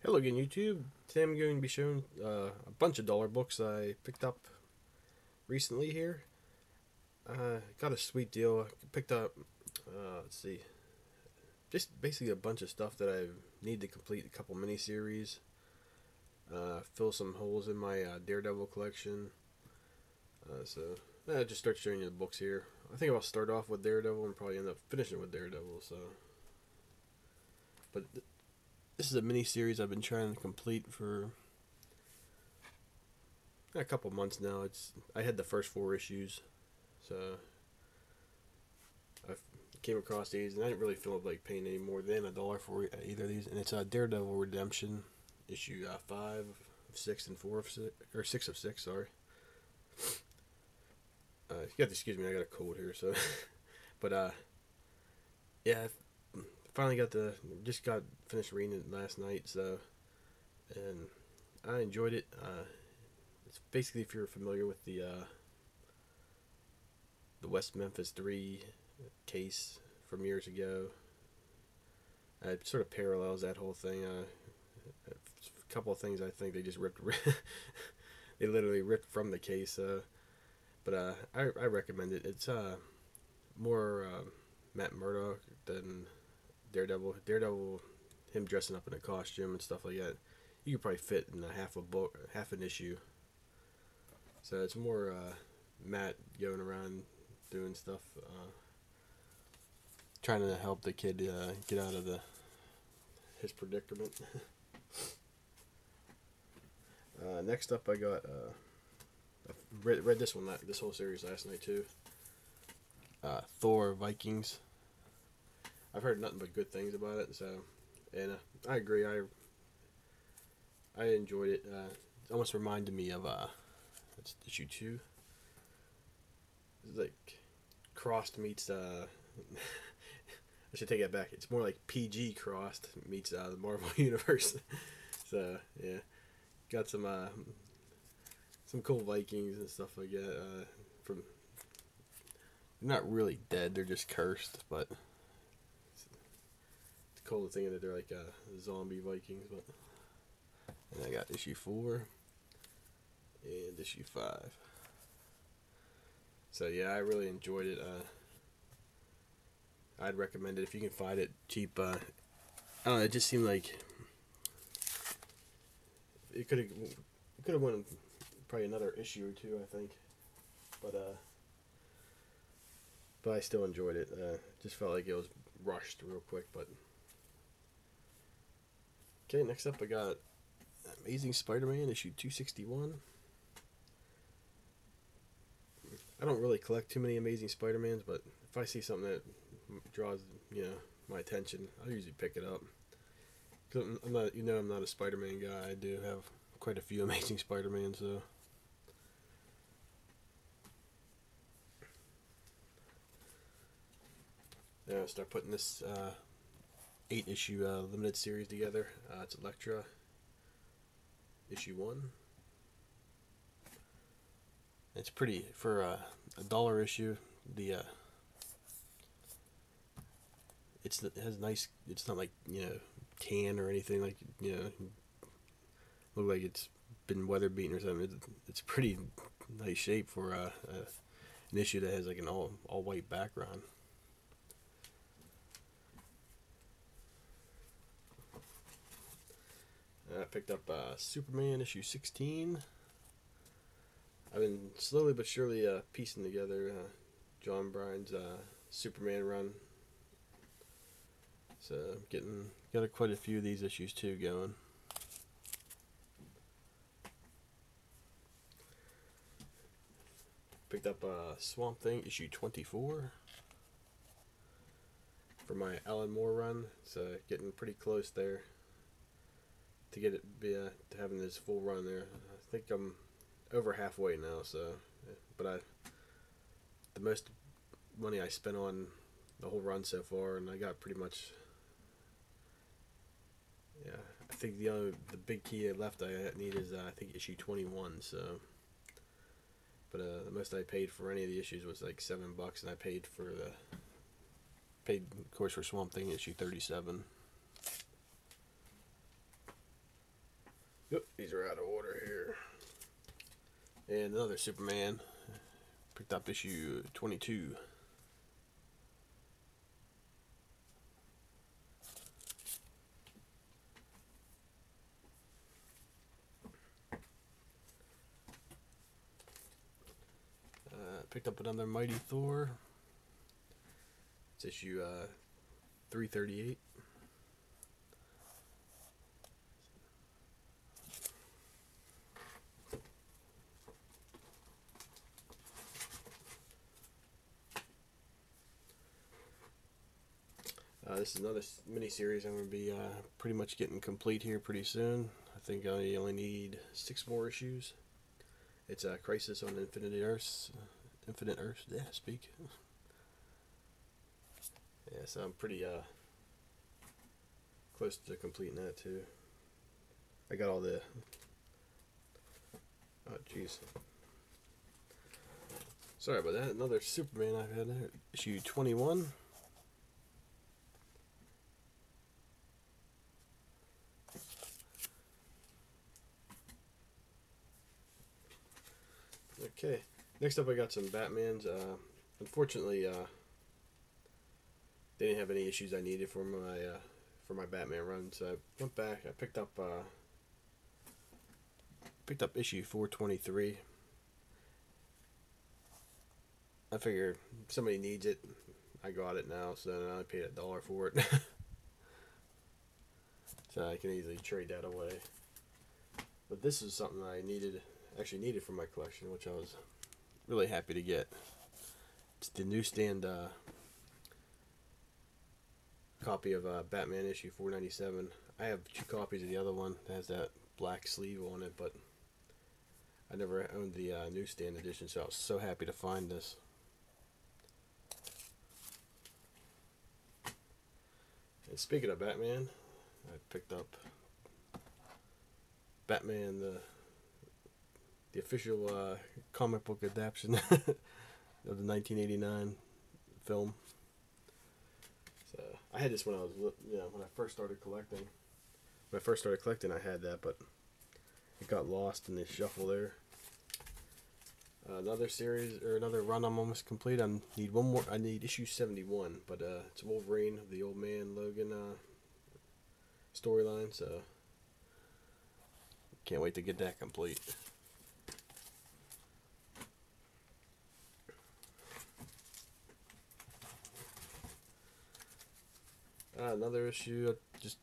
Hello again, YouTube. Today I'm going to be showing a bunch of dollar books I picked up recently here. Got a sweet deal. I picked up, let's see, just basically a bunch of stuff that I need to complete a couple miniseries. Fill some holes in my Daredevil collection. So just start showing you the books here. I think I'll start off with Daredevil and probably end up finishing with Daredevil. But this is a mini series I've been trying to complete for a couple months now. I had the first 4 issues, so I came across these, and I didn't really feel like paying any more than $1 for either of these. And it's Daredevil Redemption, issue 5 of 6 and 4 of 6, or 6 of 6. Sorry. You have to excuse me. I got a cold here, so. But yeah. Finally just got finished reading it last night, so, and I enjoyed it. It's basically, if you're familiar with the West Memphis 3 case from years ago, it sort of parallels that whole thing. A couple of things I think they just they literally ripped from the case. But I recommend it. It's more Matt Murdock than Daredevil. Daredevil, him dressing up in a costume and stuff like that, you could probably fit in half an issue. So it's more Matt going around doing stuff, trying to help the kid get out of his predicament. Next up, I got I read this whole series last night too. Thor Vikings. I've heard nothing but good things about it, so, and I agree. I enjoyed it. It almost reminded me of it's issue 2. It's like Crossed meets I should take that back. It's more like PG Crossed meets the Marvel Universe. So yeah, got some cool Vikings and stuff like that. From they're not really dead; they're just cursed, but. Cool thing that they're like zombie Vikings. But and I got issue 4 and issue 5. So yeah, I really enjoyed it. I'd recommend it if you can find it cheap. I don't know, it just seemed like it could have won probably another issue or 2, I think. But I still enjoyed it. Just felt like it was rushed real quick, but. Okay, next up I got Amazing Spider-Man issue 261. I don't really collect too many Amazing Spider-Mans, but if I see something that draws, my attention, I'll usually pick it up. Cause I'm not, I'm not a Spider-Man guy. I do have quite a few Amazing Spider-Mans, so. Now I'll start putting this 8-issue limited series together. It's Elektra, issue 1. It's pretty for a $1 issue. It has nice. It's not like tan or anything like look like it's been weather beaten or something. It's pretty nice shape for an issue that has like an all white background. I picked up Superman issue 16. I've been slowly but surely piecing together John Bryan's Superman run. So got quite a few of these issues too going. Picked up Swamp Thing issue 24 for my Alan Moore run. So getting pretty close there. To get it to having this full run there. I think I'm over halfway now, so but the most money I spent on the whole run so far, and I got pretty much, yeah, I think the big key left I need is I think issue 21, so but the most I paid for any of the issues was like $7, and I paid of course for Swamp Thing issue 37. Yep, these are out of order here. And another Superman. Picked up issue 22. Picked up another Mighty Thor. It's issue 338. This is another mini-series I'm going to be pretty much getting complete here pretty soon. I think I only need 6 more issues. It's a Crisis on Infinite Earths. Yeah, speak. Yeah, so I'm pretty close to completing that too. I got all the... Oh, jeez. Sorry about that. Another Superman I've had there. Issue 21. Okay, next up I got some Batmans. Unfortunately, they didn't have any issues I needed for my Batman run, so I went back. I picked up issue 423. I figured somebody needs it. I got it now, so then I only paid $1 for it. So I can easily trade that away. But this is something I actually needed for my collection, which I was really happy to get. It's the newsstand copy of Batman issue 497. I have 2 copies of the other one that has that black sleeve on it, but I never owned the newsstand edition, so I was so happy to find this. And speaking of Batman, I picked up Batman, the official comic book adaptation of the 1989 film. So I had this when I was, when I first started collecting. When I first started collecting, I had that, but it got lost in the shuffle there. Another series or another run I'm almost complete. I need one more. I need issue 71, but it's Wolverine of the Old Man Logan storyline. So can't wait to get that complete. Another issue. Just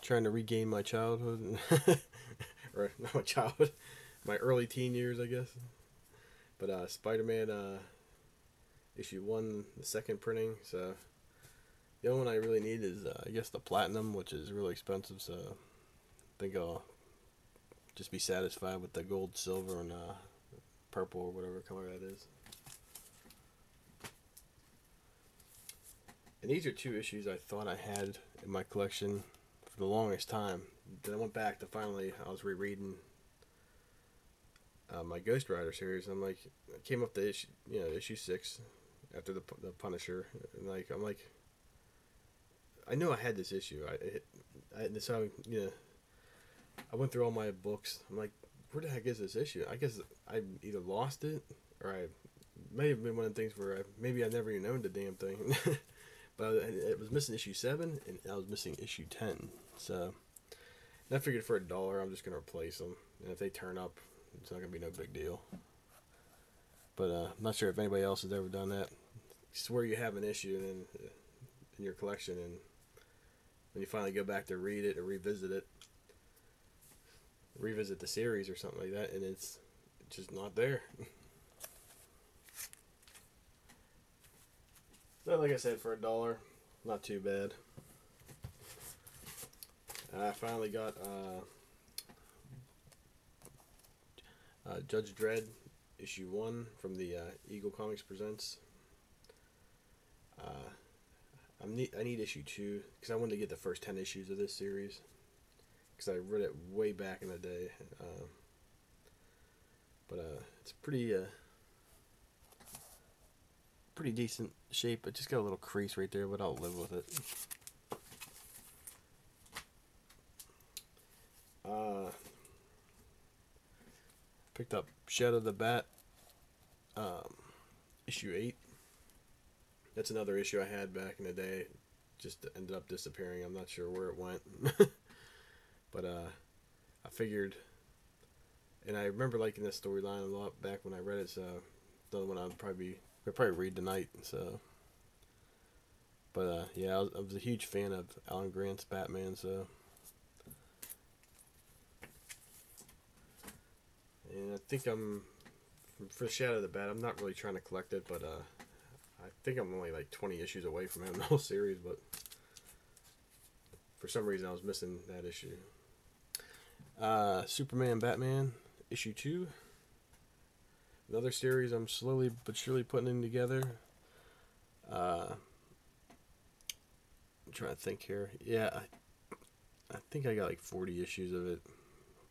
trying to regain my childhood, or not my childhood, my early teen years, I guess. But Spider-Man issue 1, the second printing. So the only one I really need is I guess the platinum, which is really expensive. So I think I'll just be satisfied with the gold, silver, and purple, or whatever color that is. And these are 2 issues I thought I had in my collection for the longest time. Then I went back to finally, I was rereading my Ghost Rider series. I'm like, I came up to issue 6 after the Punisher, and I'm like, I knew I had this issue. So I went through all my books. I'm like, where the heck is this issue? I guess I either lost it, or I may have been one of the things where maybe I never even owned the damn thing. But it was missing issue 7, and I was missing issue 10. So I figured for $1, I'm just gonna replace them, and if they turn up, it's not gonna be no big deal. But I'm not sure if anybody else has ever done that. It's where you have an issue in your collection, and when you finally go back to read it or revisit the series or something like that, and it's just not there. So like I said, for $1, not too bad. I finally got Judge Dredd issue 1 from the Eagle Comics Presents. I need issue 2 because I wanted to get the first 10 issues of this series, because I read it way back in the day. But it's pretty decent shape. It just got a little crease right there, but I'll live with it. Picked up Shadow the Bat, issue 8. That's another issue I had back in the day. Just ended up disappearing. I'm not sure where it went. But I figured, and I remember liking this storyline a lot back when I read it, so another one I'd probably read tonight. So, but yeah, I was a huge fan of Alan Grant's Batman. So, and I think for Shadow the Bat, I'm not really trying to collect it, but I think I'm only like 20 issues away from having the whole series, but for some reason I was missing that issue. Superman Batman issue 2. Another series I'm slowly but surely putting in together. I'm trying to think here. Yeah, I think I got like 40 issues of it.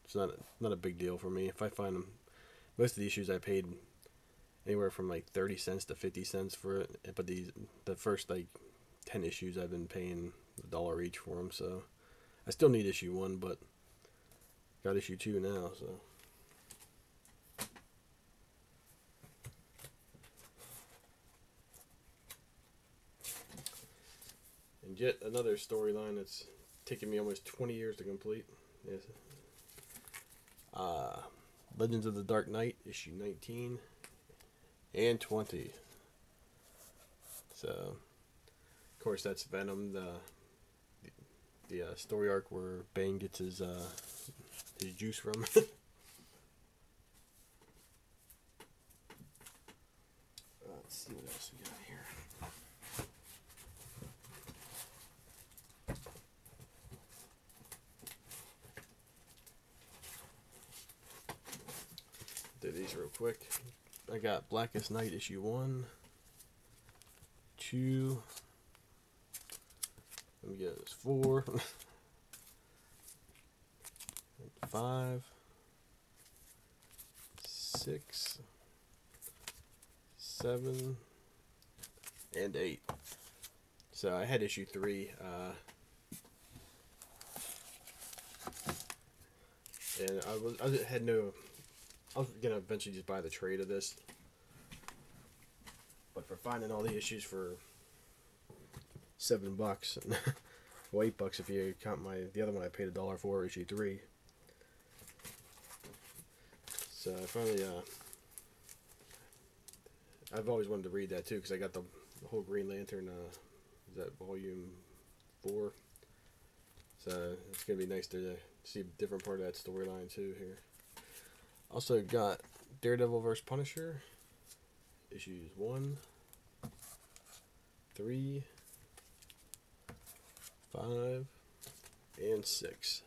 It's not a big deal for me. If I find them, most of the issues I paid anywhere from like 30 cents to 50 cents for it. But the first like 10 issues I've been paying $1 each for them. So I still need issue 1, but got issue 2 now. So. And yet another storyline that's taken me almost 20 years to complete. Yes. Legends of the Dark Knight, issue 19 and 20. So, of course, that's Venom, the story arc where Bane gets his juice from. Let's see what else we got here. Do these real quick. I got Blackest Night issue 1, 2. Let me get this 4, 5, 6, 7, and 8. So I had issue 3. And I was gonna eventually just buy the trade of this, but for finding all the issues for $7, well, $8 if you count the other one I paid $1 for, issue 3. So I finally I've always wanted to read that too because I got the whole Green Lantern. Is that volume 4? So it's gonna be nice to see a different part of that storyline too here. Also got Daredevil vs. Punisher, issues 1, 3, 5, and 6.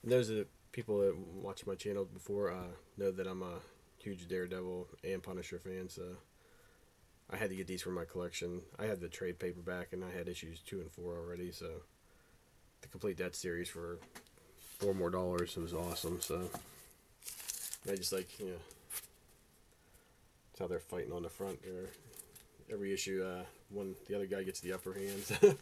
And those are the people that watch my channel before know that I'm a huge Daredevil and Punisher fan, so I had to get these for my collection. I had the trade paperback and I had issues 2 and 4 already, so to complete that series for $4 more, it was awesome. So I just like, you know, that's how they're fighting on the front there. Every issue, the other guy gets the upper hand.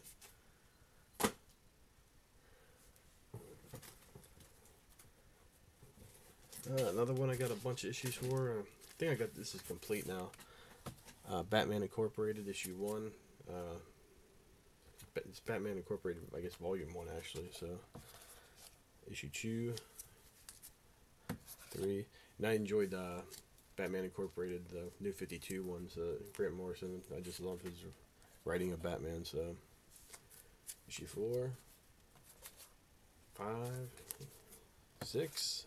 Another one I got a bunch of issues for. I think I got this is complete now. Batman Incorporated issue 1. It's Batman Incorporated, I guess volume 1 actually. So issue 2, 3, and I enjoyed Batman Incorporated, the New 52 ones. Grant Morrison, I just love his writing of Batman. So issue 4, 5, 6,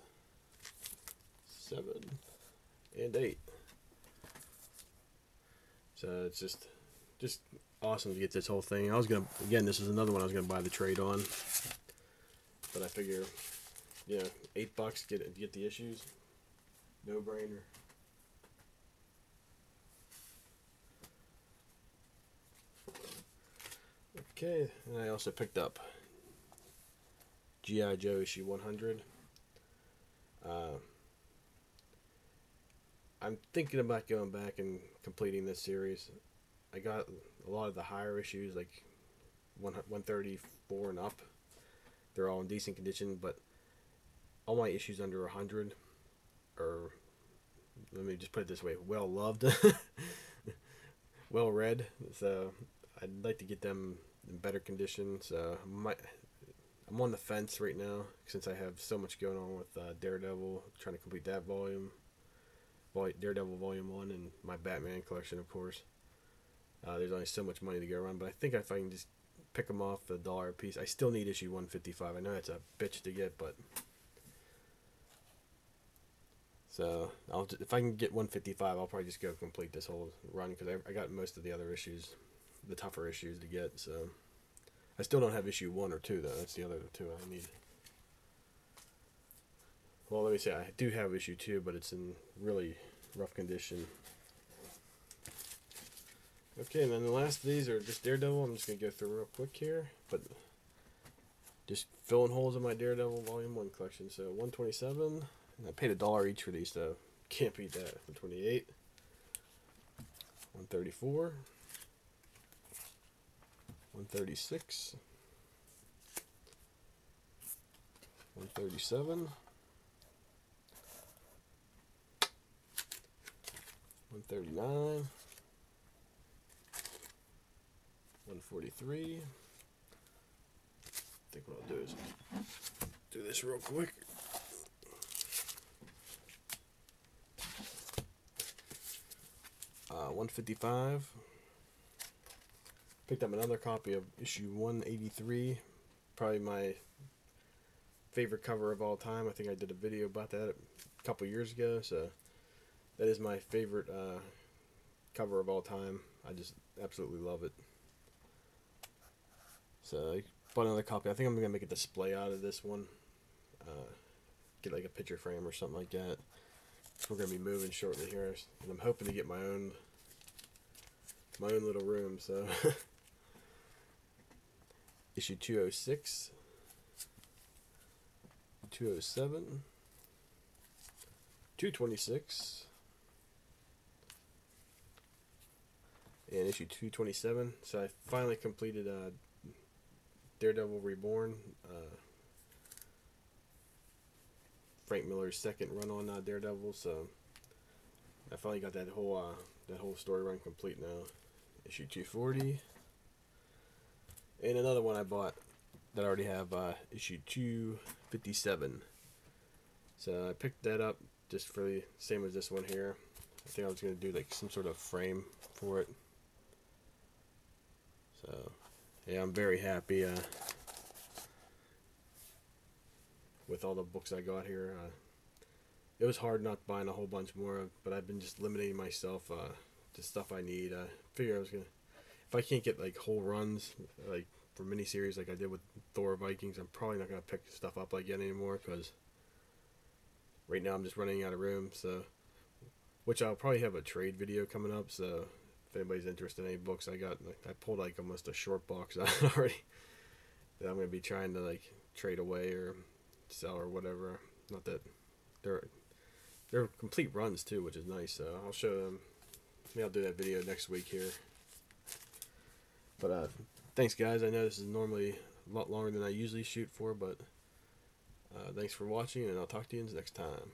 7, and 8. So it's just awesome to get this whole thing. This is another one I was gonna buy the trade on, but I figure, yeah, $8 get the issues, no brainer. Okay, and I also picked up G.I. Joe issue 100. I'm thinking about going back and completing this series. I got a lot of the higher issues, like 134 and up. They're all in decent condition, but all my issues under 100 are, let me just put it this way, well loved, well read. So I'd like to get them in better condition. So I'm on the fence right now since I have so much going on with Daredevil, trying to complete that volume, Daredevil Volume 1, and my Batman collection, of course. There's only so much money to go around, but I think if I can just pick them off $1 a piece. I still need issue 155. I know that's a bitch to get, but so if I can get 155, I'll probably just go complete this whole run because I got most of the other issues, the tougher issues to get. So I still don't have issue 1 or 2 though. That's the other 2 I need. Well, let me say I do have issue 2, but it's in really rough condition. Okay, and then the last of these are just Daredevil. I'm just going to go through real quick here, but just filling holes in my Daredevil Volume 1 collection. So 127, and I paid $1 each for these, so can't beat that. 128, 134, 136, 137, 139, 143. I think what I'll do is do this real quick. Uh, 155. Picked up another copy of issue 183. Probably my favorite cover of all time. I think I did a video about that a couple years ago. So that is my favorite cover of all time. I just absolutely love it. So I bought another copy. I think I'm going to make a display out of this one. Get like a picture frame or something like that. We're going to be moving shortly here. And I'm hoping to get my own little room. So issue 206, 207, 226, and issue 227. So I finally completed Daredevil Reborn, Frank Miller's second run on Daredevil. So I finally got that whole story run complete now. Issue 240, and another one I bought that I already have, issue 257. So I picked that up just for the same as this one here. I think I was going to do like some sort of frame for it. So yeah, I'm very happy with all the books I got here. It was hard not buying a whole bunch more, but I've been just limiting myself to stuff I need. I figure I was gonna, if I can't get like whole runs like for miniseries like I did with Thor Vikings, I'm probably not gonna pick stuff up like that anymore because right now I'm just running out of room. So, which I'll probably have a trade video coming up. So if anybody's interested in any books I got, like, I pulled like almost a short box out already that I'm gonna be trying to like trade away or sell or whatever. Not that they're complete runs too, which is nice. So I'll show them. Maybe I'll do that video next week here. But thanks guys. I know this is normally a lot longer than I usually shoot for, but thanks for watching, and I'll talk to you next time.